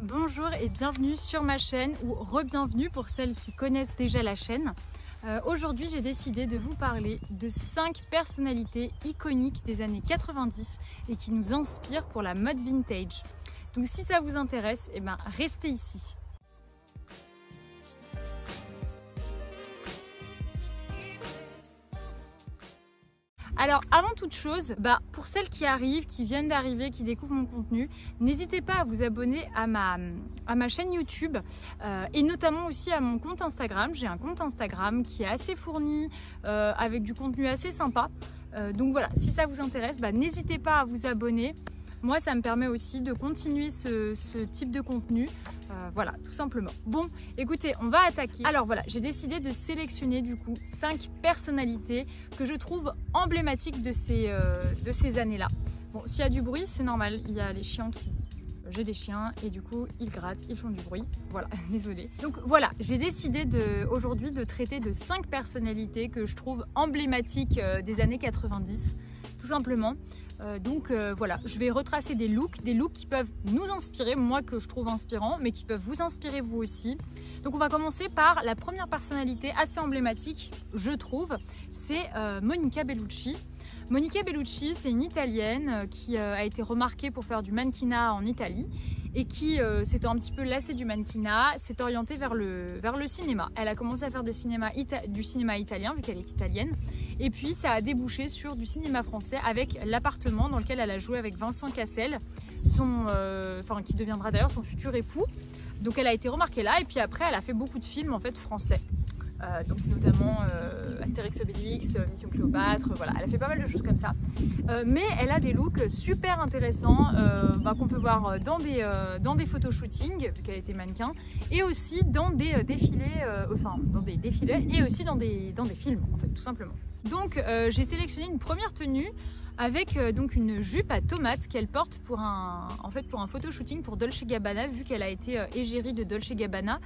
Bonjour et bienvenue sur ma chaîne, ou re-bienvenue pour celles qui connaissent déjà la chaîne. Aujourd'hui j'ai décidé de vous parler de 5 personnalités iconiques des années 90 et qui nous inspirent pour la mode vintage. Donc si ça vous intéresse, restez ici. Alors avant toute chose, pour celles qui arrivent, qui viennent d'arriver, qui découvrent mon contenu, n'hésitez pas à vous abonner à ma chaîne YouTube et notamment aussi à mon compte Instagram. J'ai un compte Instagram qui est assez fourni, avec du contenu assez sympa. Donc voilà, si ça vous intéresse, n'hésitez pas à vous abonner. Moi, ça me permet aussi de continuer ce type de contenu. Voilà, tout simplement. Bon, écoutez, on va attaquer. Alors voilà, j'ai décidé de sélectionner du coup 5 personnalités que je trouve emblématiques de ces années-là. Bon, s'il y a du bruit, c'est normal. Il y a les chiens qui... J'ai des chiens et du coup, ils grattent, ils font du bruit. Voilà, désolée. Donc voilà, j'ai décidé aujourd'hui de traiter de 5 personnalités que je trouve emblématiques des années 90, tout simplement. Voilà, je vais retracer des looks qui peuvent nous inspirer, moi que je trouve inspirant, mais qui peuvent vous inspirer vous aussi. Donc on va commencer par la première personnalité assez emblématique, je trouve, c'est Monica Bellucci. Monica Bellucci, c'est une Italienne qui a été remarquée pour faire du mannequinat en Italie et qui s'étant un petit peu lassée du mannequinat, s'est orientée vers le cinéma. Elle a commencé à faire du cinéma italien, vu qu'elle est italienne, et puis ça a débouché sur du cinéma français avec L'appartement, dans lequel elle a joué avec Vincent Cassel, qui deviendra d'ailleurs son futur époux. Donc elle a été remarquée là, et puis après elle a fait beaucoup de films en fait français. Donc notamment Astérix Obélix, Mission Cléopâtre, voilà, elle a fait pas mal de choses comme ça. Mais elle a des looks super intéressants qu'on peut voir dans des photoshootings, vu qu'elle était mannequin, et aussi dans des défilés, et aussi dans des films, en fait, tout simplement. Donc j'ai sélectionné une première tenue avec donc une jupe à tomates qu'elle porte pour un photoshooting pour Dolce & Gabbana, vu qu'elle a été égérie de Dolce & Gabbana.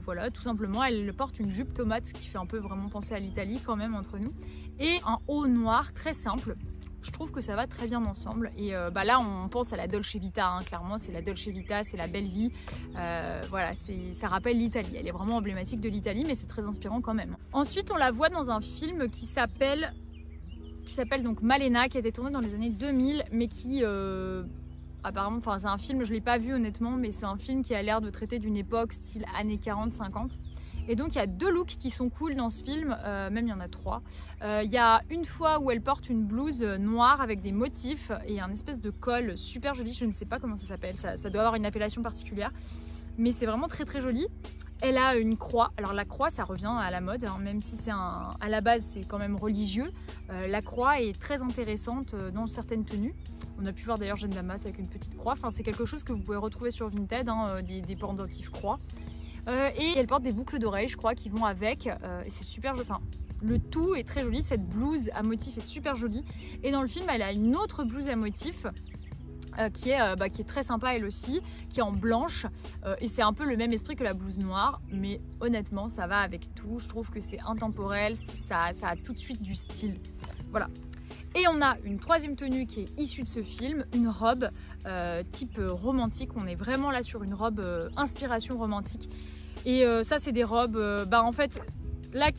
Voilà, tout simplement, elle porte une jupe tomate, ce qui fait un peu vraiment penser à l'Italie quand même entre nous, et un haut noir très simple. Je trouve que ça va très bien ensemble. Et là, on pense à la Dolce Vita, hein, clairement, c'est la Dolce Vita, c'est la belle vie. Voilà, ça rappelle l'Italie. Elle est vraiment emblématique de l'Italie, mais c'est très inspirant quand même. Ensuite, on la voit dans un film qui s'appelle donc Malena, qui a été tourné dans les années 2000, mais qui... apparemment, c'est un film, je ne l'ai pas vu honnêtement, mais c'est un film qui a l'air de traiter d'une époque style années 40-50. Et donc il y a 2 looks qui sont cool dans ce film, même il y en a 3. Il y a une fois où elle porte une blouse noire avec des motifs et un espèce de col super joli, je ne sais pas comment ça s'appelle, ça doit avoir une appellation particulière, mais c'est vraiment très très joli. Elle a une croix, alors la croix ça revient à la mode, hein, même si à la base c'est quand même religieux. La croix est très intéressante dans certaines tenues. On a pu voir d'ailleurs Jeanne Damas avec une petite croix, c'est quelque chose que vous pouvez retrouver sur Vinted, hein, des pendentifs croix. Et elle porte des boucles d'oreilles, je crois, qui vont avec, et c'est super joli. Le tout est très joli, cette blouse à motif est super jolie. Et dans le film, elle a une autre blouse à motif qui est très sympa elle aussi, qui est en blanche, et c'est un peu le même esprit que la blouse noire, mais honnêtement ça va avec tout. Je trouve que c'est intemporel, ça a tout de suite du style. Voilà. Et on a une troisième tenue qui est issue de ce film, une robe type romantique. On est vraiment là sur une robe inspiration romantique. Et ça c'est des robes en fait là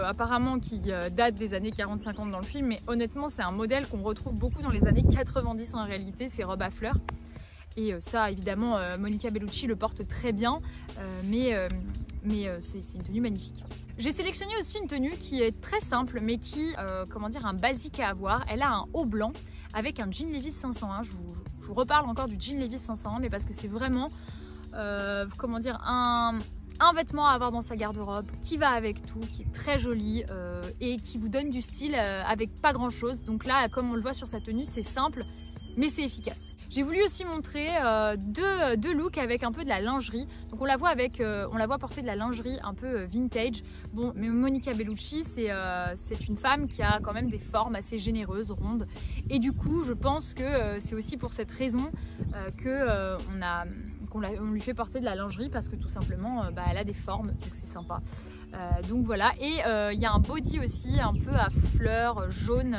apparemment qui datent des années 40-50 dans le film, mais honnêtement c'est un modèle qu'on retrouve beaucoup dans les années 90 en réalité, ces robes à fleurs. Et ça évidemment Monica Bellucci le porte très bien, mais c'est une tenue magnifique. J'ai sélectionné aussi une tenue qui est très simple, mais qui, un basique à avoir. Elle a un haut blanc avec un jean Levi's 501. Je vous reparle encore du jean Levi's 501, mais parce que c'est vraiment, un vêtement à avoir dans sa garde-robe qui va avec tout, qui est très joli et qui vous donne du style avec pas grand-chose. Donc là, comme on le voit sur sa tenue, c'est simple, mais c'est efficace. J'ai voulu aussi montrer deux looks avec un peu de la lingerie. Donc on la voit porter de la lingerie un peu vintage. Bon, mais Monica Bellucci, c'est une femme qui a quand même des formes assez généreuses, rondes. Et du coup, je pense que c'est aussi pour cette raison on lui fait porter de la lingerie parce que tout simplement elle a des formes, donc c'est sympa. Donc voilà, et il y a un body aussi un peu à fleurs jaune,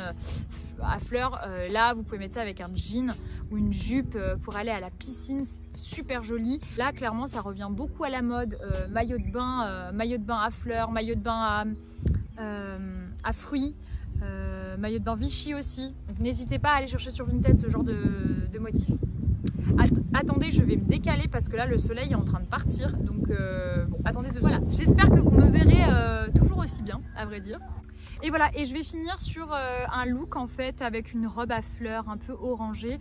à fleurs. Là vous pouvez mettre ça avec un jean ou une jupe pour aller à la piscine, c'est super joli. Là clairement ça revient beaucoup à la mode, maillot de bain à fleurs, maillot de bain à fruits. Maillot de bain Vichy aussi, donc n'hésitez pas à aller chercher sur Vinted ce genre de motif. Attendez, je vais me décaler parce que là le soleil est en train de partir, donc bon, attendez 2 secondes. Voilà, j'espère que vous me verrez toujours aussi bien, à vrai dire. Et voilà, et je vais finir sur un look en fait avec une robe à fleurs un peu orangée.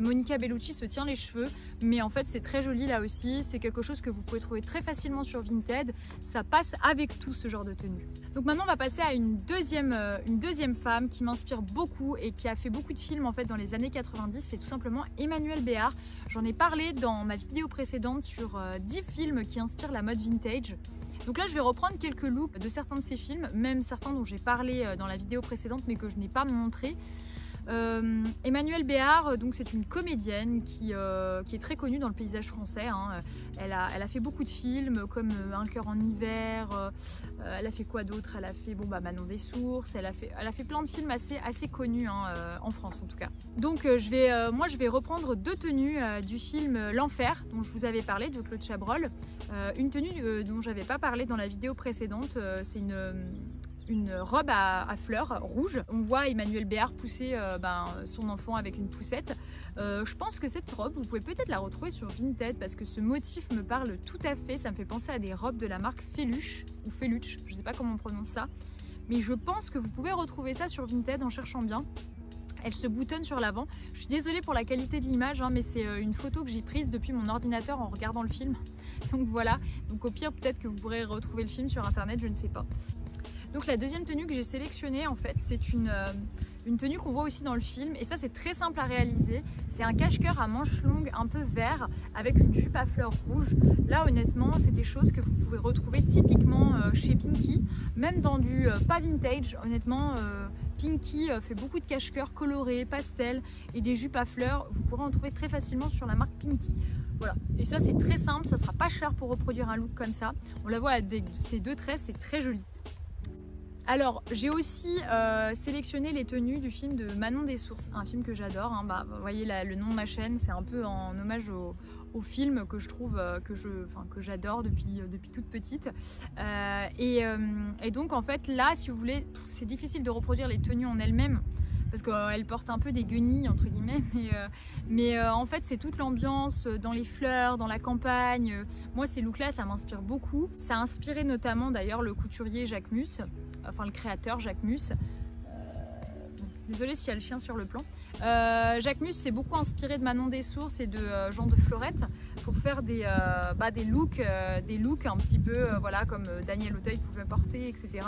Monica Bellucci se tient les cheveux, mais en fait c'est très joli là aussi. C'est quelque chose que vous pouvez trouver très facilement sur Vinted. Ça passe avec tout ce genre de tenue. Donc maintenant on va passer à une deuxième femme qui m'inspire beaucoup et qui a fait beaucoup de films en fait dans les années 90. C'est tout simplement Emmanuelle Béart. J'en ai parlé dans ma vidéo précédente sur 10 films qui inspirent la mode vintage. Donc là je vais reprendre quelques looks de certains de ces films, même certains dont j'ai parlé dans la vidéo précédente mais que je n'ai pas montré. Emmanuelle Béart, donc c'est une comédienne qui est très connue dans le paysage français. Hein. Elle a fait beaucoup de films comme Un cœur en hiver. Elle a fait quoi d'autre? Elle a fait Manon des Sources. Elle a fait plein de films assez connus hein, en France en tout cas. Donc moi je vais reprendre 2 tenues du film L'Enfer dont je vous avais parlé de Claude Chabrol. Une tenue dont j'avais pas parlé dans la vidéo précédente, c'est une robe à fleurs rouge. On voit Emmanuelle Béart pousser son enfant avec une poussette. Je pense que cette robe, vous pouvez peut-être la retrouver sur Vinted parce que ce motif me parle tout à fait. Ça me fait penser à des robes de la marque Feluche ou Feluche, je ne sais pas comment on prononce ça. Mais je pense que vous pouvez retrouver ça sur Vinted en cherchant bien. Elle se boutonne sur l'avant. Je suis désolée pour la qualité de l'image, hein, mais c'est une photo que j'ai prise depuis mon ordinateur en regardant le film. Donc voilà, donc au pire peut-être que vous pourrez retrouver le film sur internet, je ne sais pas. Donc la deuxième tenue que j'ai sélectionnée en fait c'est une tenue qu'on voit aussi dans le film et ça c'est très simple à réaliser. C'est un cache-cœur à manches longues un peu vert avec une jupe à fleurs rouges. Là honnêtement c'est des choses que vous pouvez retrouver typiquement chez Pinky, même dans du pas vintage. Honnêtement Pinky fait beaucoup de cache-cœurs colorés, pastel et des jupes à fleurs. Vous pourrez en trouver très facilement sur la marque Pinky. Voilà, et ça c'est très simple, ça sera pas cher pour reproduire un look comme ça. On la voit avec ces 2 traits, c'est très joli. Alors j'ai aussi sélectionné les tenues du film de Manon des Sources, un film que j'adore. Hein. Vous voyez le nom de ma chaîne, c'est un peu en hommage au film que je trouve que j'adore depuis toute petite. Et donc en fait là, si vous voulez, c'est difficile de reproduire les tenues en elles-mêmes parce qu'elles portent un peu des guenilles entre guillemets, mais en fait c'est toute l'ambiance dans les fleurs, dans la campagne. Moi ces looks là ça m'inspire beaucoup. Ça a inspiré notamment d'ailleurs le couturier Jacques Mus, enfin le créateur Jacques Mus. Désolée s'il y a le chien sur le plan. Jacques Mus s'est beaucoup inspiré de Manon des Sources et de Jean de Florette pour faire des looks un petit peu voilà, comme Daniel Auteuil pouvait porter, etc.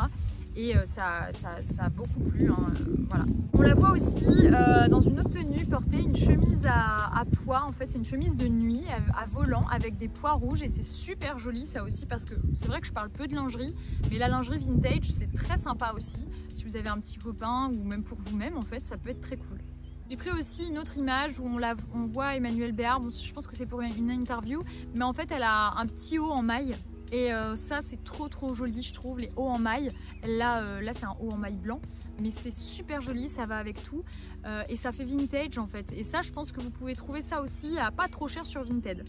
Et ça a beaucoup plu. Hein, voilà. On la voit aussi dans une autre tenue porter une chemise à pois. En fait, c'est une chemise de nuit à volant avec des pois rouges et c'est super joli ça aussi parce que c'est vrai que je parle peu de lingerie, mais la lingerie vintage c'est très sympa aussi. Si vous avez un petit copain ou même pour vous-même, en fait, ça peut être très cool. J'ai pris aussi une autre image où on voit Emmanuelle Béart. Bon, je pense que c'est pour une interview, mais en fait, elle a un petit haut en maille. Et ça, c'est trop joli, je trouve, les hauts en maille. Là c'est un haut en maille blanc, mais c'est super joli, ça va avec tout. Et ça fait vintage, en fait. Et ça, je pense que vous pouvez trouver ça aussi à pas trop cher sur Vinted.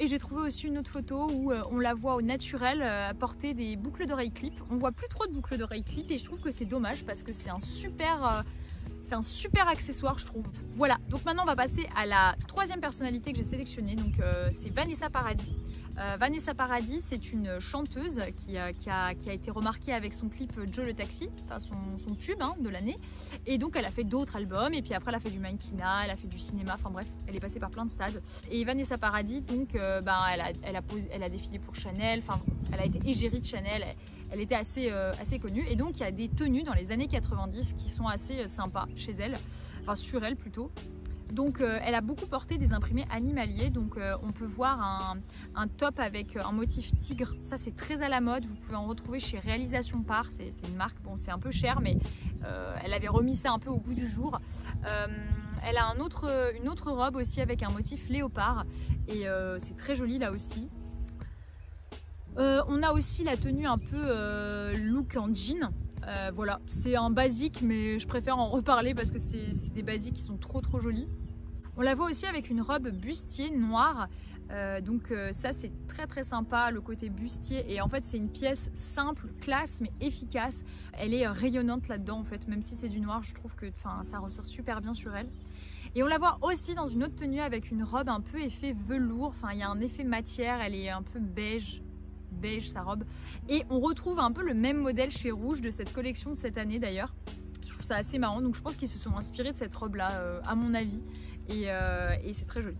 Et j'ai trouvé aussi une autre photo où on la voit au naturel porter des boucles d'oreilles clip. On voit plus trop de boucles d'oreilles clip et je trouve que c'est dommage parce que c'est un super accessoire je trouve. Voilà, donc maintenant on va passer à la 3e personnalité que j'ai sélectionnée, donc c'est Vanessa Paradis. Vanessa Paradis, c'est une chanteuse qui a été remarquée avec son clip Joe le Taxi, enfin son tube hein, de l'année. Et donc elle a fait d'autres albums et puis après elle a fait du mannequinat, elle a fait du cinéma, enfin bref, elle est passée par plein de stades. Et Vanessa Paradis, donc elle a défilé pour Chanel, enfin elle a été égérie de Chanel, elle était assez connue. Et donc il y a des tenues dans les années 90 qui sont assez sympas chez elle, enfin sur elle plutôt. Donc elle a beaucoup porté des imprimés animaliers, donc on peut voir un top avec un motif tigre, ça c'est très à la mode, vous pouvez en retrouver chez Réalisation Par, c'est une marque, bon c'est un peu cher mais elle avait remis ça un peu au goût du jour. Elle a une autre robe aussi avec un motif léopard et c'est très joli là aussi. On a aussi la tenue un peu look en jean. Voilà, c'est un basique mais je préfère en reparler parce que c'est des basiques qui sont trop jolis. On la voit aussi avec une robe bustier noire, donc ça c'est très sympa, le côté bustier, et en fait c'est une pièce simple, classe mais efficace. Elle est rayonnante là-dedans en fait, même si c'est du noir, je trouve que ça ressort super bien sur elle. Et on la voit aussi dans une autre tenue avec une robe un peu effet velours, enfin il y a un effet matière, elle est un peu beige sa robe, et on retrouve un peu le même modèle chez Rouge de cette collection de cette année d'ailleurs. Je trouve ça assez marrant, donc je pense qu'ils se sont inspirés de cette robe là à mon avis, et c'est très joli.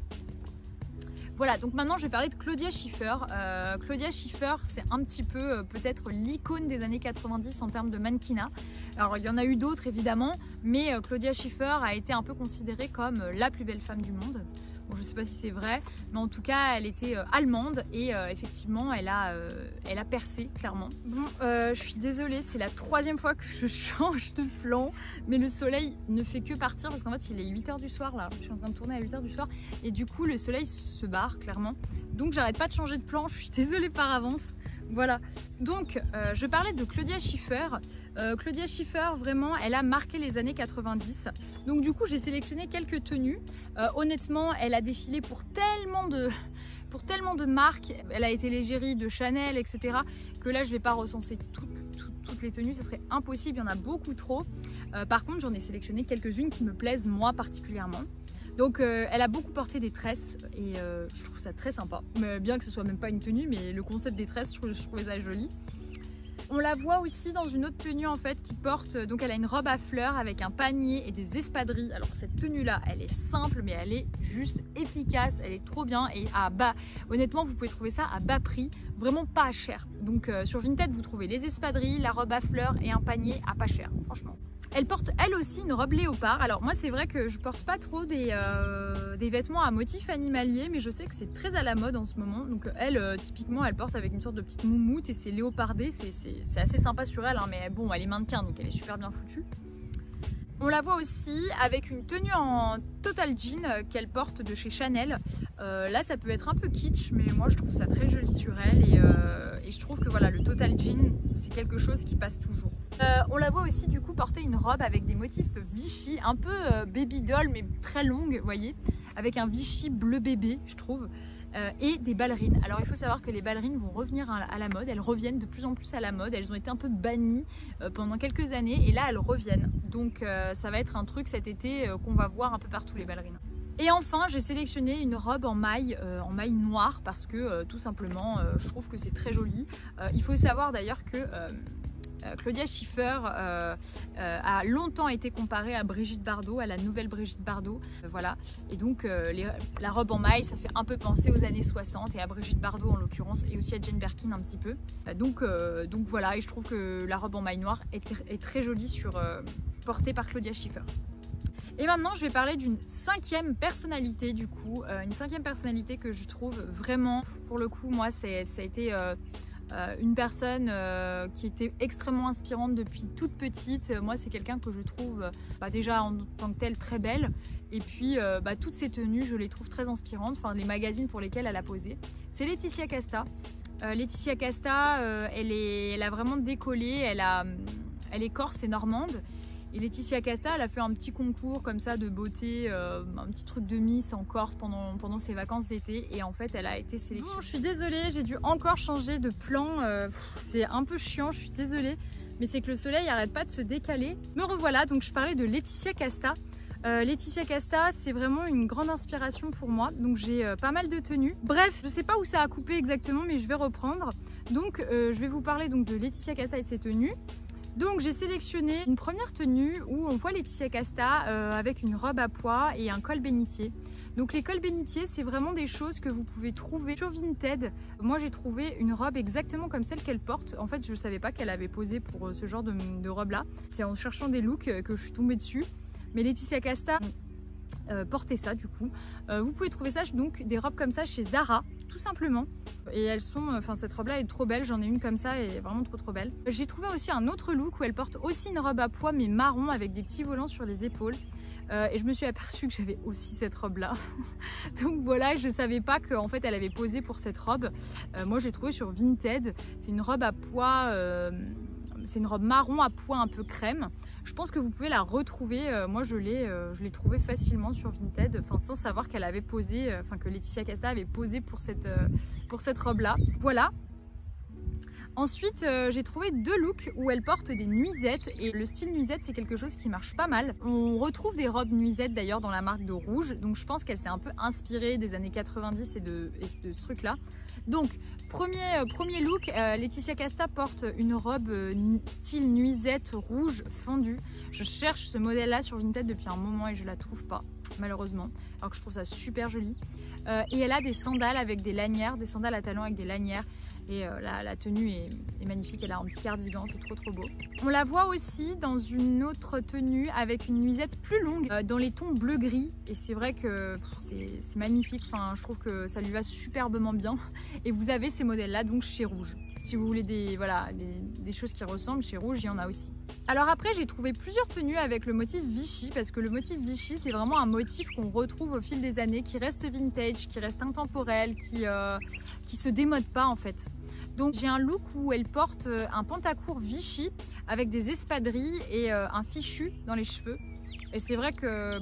Voilà, donc maintenant je vais parler de Claudia Schiffer. Claudia Schiffer, c'est un petit peu peut-être l'icône des années 90 en termes de mannequinat. Alors il y en a eu d'autres évidemment, mais Claudia Schiffer a été un peu considérée comme la plus belle femme du monde. Bon, je ne sais pas si c'est vrai, mais en tout cas, elle était allemande et effectivement, elle a percé, clairement. Bon, je suis désolée, c'est la 3e fois que je change de plan, mais le soleil ne fait que partir parce qu'en fait, il est 8 h du soir là. Je suis en train de tourner à 8 h du soir et du coup, le soleil se barre, clairement. Donc, j'arrête pas de changer de plan, je suis désolée par avance. Voilà, donc je parlais de Claudia Schiffer. Claudia Schiffer, vraiment, elle a marqué les années 90. Donc du coup, j'ai sélectionné quelques tenues. Honnêtement, elle a défilé pour tellement de marques. Elle a été l'égérie de Chanel, etc. que là, je ne vais pas recenser toutes les tenues, ce serait impossible, il y en a beaucoup trop. Par contre, j'en ai sélectionné quelques-unes qui me plaisent moi particulièrement. Donc elle a beaucoup porté des tresses et je trouve ça très sympa. Mais bien que ce soit même pas une tenue, mais le concept des tresses, je trouvais ça joli. On la voit aussi dans une autre tenue en fait qui porte, donc elle a une robe à fleurs avec un panier et des espadrilles. Alors cette tenue là, elle est simple mais elle est juste efficace, elle est trop bien et à bas. Honnêtement, vous pouvez trouver ça à bas prix, vraiment pas cher. Donc sur Vinted, vous trouvez les espadrilles, la robe à fleurs et un panier à pas cher, franchement. Elle porte elle aussi une robe léopard. Alors moi c'est vrai que je porte pas trop des vêtements à motifs animaliers, mais je sais que c'est très à la mode en ce moment. Donc elle typiquement elle porte avec une sorte de petite moumoute et c'est léopardé, c'est assez sympa sur elle hein, mais bon elle est mannequin donc elle est super bien foutue. On la voit aussi avec une tenue en total jean qu'elle porte de chez Chanel. Là ça peut être un peu kitsch mais moi je trouve ça très joli sur elle et je trouve que voilà, le total jean c'est quelque chose qui passe toujours. On la voit aussi du coup porter une robe avec des motifs Vichy, un peu baby doll mais très longue, vous voyez, avec un Vichy bleu bébé je trouve, et des ballerines. Alors il faut savoir que les ballerines vont revenir à la mode, elles reviennent de plus en plus à la mode, elles ont été un peu bannies pendant quelques années et là elles reviennent. Donc ça va être un truc cet été qu'on va voir un peu partout, les ballerines. Et enfin, j'ai sélectionné une robe en maille noire parce que tout simplement, je trouve que c'est très joli. Il faut savoir d'ailleurs que Claudia Schiffer a longtemps été comparée à Brigitte Bardot, à la nouvelle Brigitte Bardot. Voilà. Et donc la robe en maille, ça fait un peu penser aux années 60 et à Brigitte Bardot en l'occurrence et aussi à Jane Birkin un petit peu. Donc voilà, et je trouve que la robe en maille noire est très jolie portée par Claudia Schiffer. Et maintenant, je vais parler d'une 5e personnalité du coup, une 5e personnalité que je trouve vraiment, pour le coup, moi, ça a été une personne qui était extrêmement inspirante depuis toute petite. Moi, c'est quelqu'un que je trouve déjà en tant que telle très belle. Et puis, toutes ses tenues, je les trouve très inspirantes. Enfin, les magazines pour lesquels elle a posé. C'est Laetitia Casta. Laetitia Casta, elle a vraiment décollé. Elle est corse et normande. Et Laetitia Casta, elle a fait un petit concours comme ça de beauté, un petit truc de Miss en Corse pendant ses vacances d'été. Et en fait, elle a été sélectionnée. Bon, je suis désolée, j'ai dû encore changer de plan. C'est un peu chiant, je suis désolée. Mais c'est que le soleil n'arrête pas de se décaler. Me revoilà, donc je parlais de Laetitia Casta. Laetitia Casta, c'est vraiment une grande inspiration pour moi. Donc j'ai pas mal de tenues. Bref, je sais pas où ça a coupé exactement, mais je vais reprendre. Donc je vais vous parler donc de Laetitia Casta et de ses tenues. Donc j'ai sélectionné une première tenue où on voit Laetitia Casta avec une robe à pois et un col bénitier. Donc les cols bénitiers, c'est vraiment des choses que vous pouvez trouver sur Vinted. Moi j'ai trouvé une robe exactement comme celle qu'elle porte. En fait je ne savais pas qu'elle avait posé pour ce genre de robe là. C'est en cherchant des looks que je suis tombée dessus. Mais Laetitia Casta, porter ça du coup. Vous pouvez trouver ça, donc des robes comme ça chez Zara, tout simplement. Et elles sont, enfin cette robe là est trop belle, j'en ai une comme ça et vraiment trop belle. J'ai trouvé aussi un autre look où elle porte aussi une robe à pois mais marron avec des petits volants sur les épaules. Et je me suis aperçue que j'avais aussi cette robe là. Donc voilà, je savais pas qu'en fait elle avait posé pour cette robe. Moi j'ai trouvé sur Vinted, c'est une robe à pois, c'est une robe marron à pois un peu crème. Je pense que vous pouvez la retrouver. Moi je l'ai trouvée facilement sur Vinted, enfin sans savoir qu'elle avait posé, enfin que Laetitia Casta avait posé pour cette robe là. Voilà. Ensuite, j'ai trouvé deux looks où elle porte des nuisettes et le style nuisette c'est quelque chose qui marche pas mal. On retrouve des robes nuisettes d'ailleurs dans la marque de Rouge, donc je pense qu'elle s'est un peu inspirée des années 90 et de ce truc là. Donc premier look, Laetitia Casta porte une robe style nuisette rouge fondue. Je cherche ce modèle là sur Vinted depuis un moment et je la trouve pas malheureusement, alors que je trouve ça super joli. Et elle a des sandales avec des lanières, des sandales à talons avec des lanières. Et la tenue est magnifique, elle a un petit cardigan, c'est trop beau. On la voit aussi dans une autre tenue avec une nuisette plus longue dans les tons bleu-gris. Et c'est vrai que c'est magnifique, enfin, je trouve que ça lui va superbement bien. Et vous avez ces modèles-là donc chez Rouge. Si vous voulez des choses qui ressemblent, chez Rouge, il y en a aussi. Alors après, j'ai trouvé plusieurs tenues avec le motif Vichy, parce que le motif Vichy, c'est vraiment un motif qu'on retrouve au fil des années, qui reste vintage, qui reste intemporel, qui se démode pas en fait. Donc j'ai un look où elle porte un pantacourt Vichy avec des espadrilles et un fichu dans les cheveux. Et c'est vrai que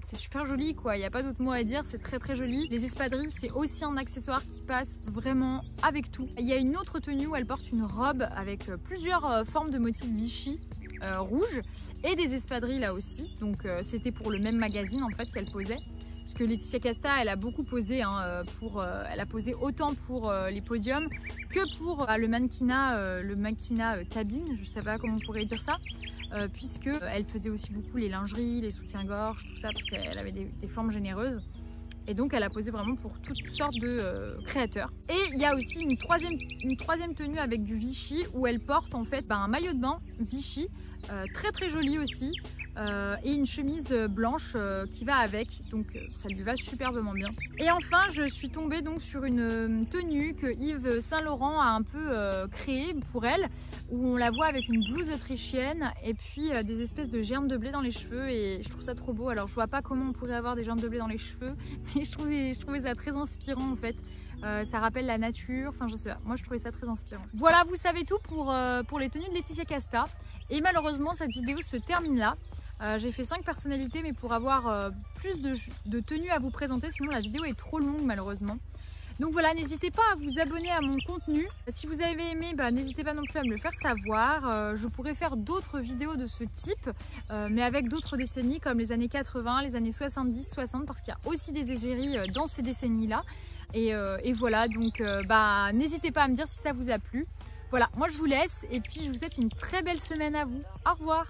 c'est super joli quoi, il n'y a pas d'autre mot à dire, c'est très joli. Les espadrilles c'est aussi un accessoire qui passe vraiment avec tout. Il y a une autre tenue où elle porte une robe avec plusieurs formes de motifs Vichy rouge et des espadrilles là aussi. Donc c'était pour le même magazine en fait qu'elle posait. Parce que Laetitia Casta, elle a beaucoup posé, hein, elle a posé autant pour les podiums que pour le mannequinat cabine, je ne sais pas comment on pourrait dire ça, puisque elle faisait aussi beaucoup les lingeries, les soutiens-gorge, tout ça, parce qu'elle avait des formes généreuses. Et donc elle a posé vraiment pour toutes sortes de créateurs. Et il y a aussi une troisième tenue avec du Vichy où elle porte en fait un maillot de bain Vichy, très joli aussi, et une chemise blanche qui va avec, donc ça lui va superbement bien. Et enfin je suis tombée donc sur une tenue que Yves Saint Laurent a un peu créée pour elle, où on la voit avec une blouse autrichienne et puis des espèces de germes de blé dans les cheveux, et je trouve ça trop beau. Alors je vois pas comment on pourrait avoir des germes de blé dans les cheveux, mais je trouvais ça très inspirant en fait. Ça rappelle la nature, enfin je sais pas, moi je trouvais ça très inspirant. Voilà, vous savez tout pour les tenues de Laetitia Casta. Et malheureusement cette vidéo se termine là. J'ai fait 5 personnalités, mais pour avoir plus de tenues à vous présenter, sinon la vidéo est trop longue malheureusement. Donc voilà, n'hésitez pas à vous abonner à mon contenu. Si vous avez aimé, n'hésitez pas non plus à me le faire savoir. Je pourrais faire d'autres vidéos de ce type, mais avec d'autres décennies comme les années 80, les années 70, 60, parce qu'il y a aussi des égéries dans ces décennies-là. Et voilà, donc n'hésitez pas à me dire si ça vous a plu. Voilà, moi je vous laisse et puis je vous souhaite une très belle semaine à vous. Au revoir!